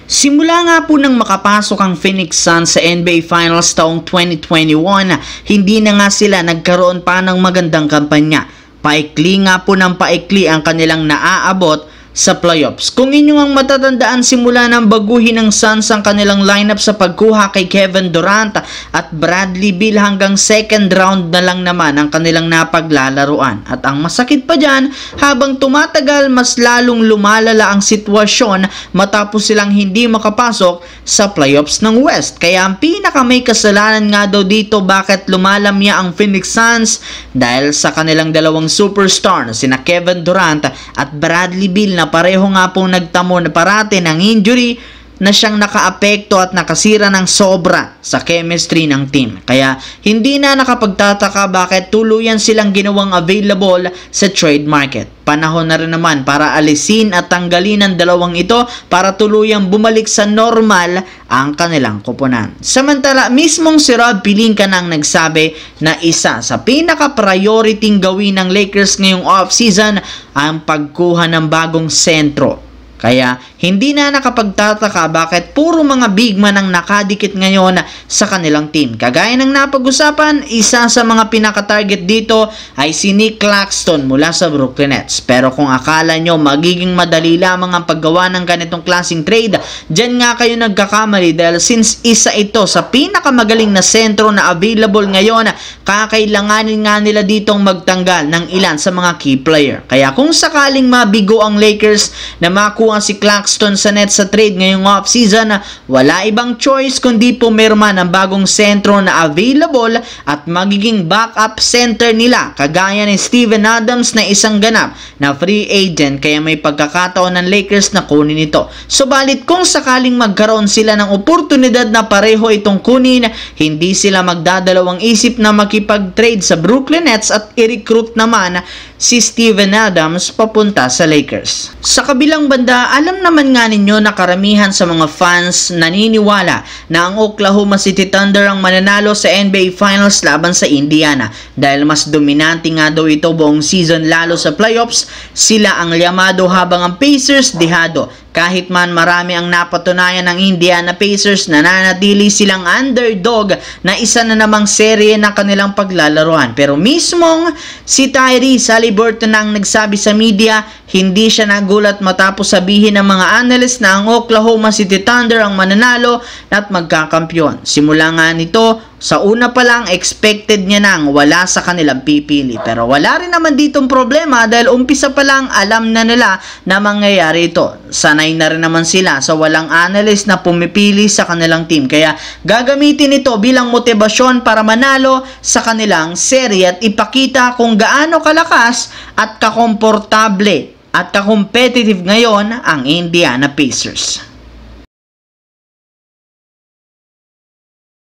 Simula nga po nang makapasok ang Phoenix Suns sa NBA Finals taong 2021, hindi na nga sila nagkaroon pa ng magandang kampanya. Paikli nga po ng paikli ang kanilang naaabot sa playoffs. Kung inyo ang matatandaan, simula ng baguhin ng Suns ang kanilang lineup sa pagkuha kay Kevin Durant at Bradley Beal hanggang second round na lang naman ang kanilang napaglalaruan. At ang masakit pa dyan, habang tumatagal mas lalong lumalala ang sitwasyon matapos silang hindi makapasok sa playoffs ng West. Kaya ang pinaka may kasalanan nga daw dito bakit lumalamya ang Phoenix Suns dahil sa kanilang dalawang superstar na sina Kevin Durant at Bradley Beal na pareho nga pong nagtamo na parati ng injury na siyang nakaapekto at nakasira ng sobra sa chemistry ng team. Kaya hindi na nakapagtataka bakit tuluyan silang ginawang available sa trade market. Panahon na rin naman para alisin at tanggalin ang dalawang ito para tuluyang bumalik sa normal ang kanilang koponan. Samantala, mismong si Rob Pelinka nang nagsabi na isa sa pinaka-priority gawin ng Lakers ngayong off-season ang pagkuha ng bagong sentro. Kaya hindi na nakapagtataka bakit puro mga big man ang nakadikit ngayon sa kanilang team. Kagaya ng napag-usapan, isa sa mga pinaka-target dito ay si Nic Claxton mula sa Brooklyn Nets. Pero kung akala nyo magiging madali lamang ang paggawa ng ganitong klaseng trade, dyan nga kayo nagkakamali dahil since isa ito sa pinakamagaling na sentro na available ngayon, kakailanganin nga nila ditong magtanggal ng ilan sa mga key player. Kaya kung sakaling mabigo ang Lakers na makuha si Claxton sa Nets sa trade ngayong off-season, wala ibang choice kundi pumirma ng bagong sentro na available at magiging backup center nila kagaya ni Steven Adams na isang ganap na free agent, kaya may pagkakataon ng Lakers na kunin ito. Subalit kung sakaling magkaroon sila ng oportunidad na pareho itong kunin, hindi sila magdadalawang isip na makipag-trade sa Brooklyn Nets at i-recruit naman si Steven Adams papunta sa Lakers. Sa kabilang banda, alam naman nga ninyo na karamihan sa mga fans naniniwala na ang Oklahoma City Thunder ang mananalo sa NBA Finals laban sa Indiana dahil mas dominante nga daw ito buong season lalo sa playoffs. Sila ang yamado habang ang Pacers dehado. Kahit man marami ang napatunayan ng Indiana Pacers, nananatili silang underdog na isa na namang serye ng kanilang paglalaruan. Pero mismong si Tyrese Haliburton ang nagsabi sa media, hindi siya nagulat matapos sabihin ng mga analyst na ang Oklahoma City Thunder ang mananalo at magkakampyon. Simula nga nito, sa una pa lang expected niya nang wala sa kanilang pipili. Pero wala rin naman ditong problema dahil umpisa pa lang alam na nila na mangyayari ito. Sanay na rin naman sila sa walang analyst na pumipili sa kanilang team. Kaya gagamitin ito bilang motibasyon para manalo sa kanilang serye at ipakita kung gaano kalakas at kakomportable at ka-competitive ngayon ang Indiana Pacers.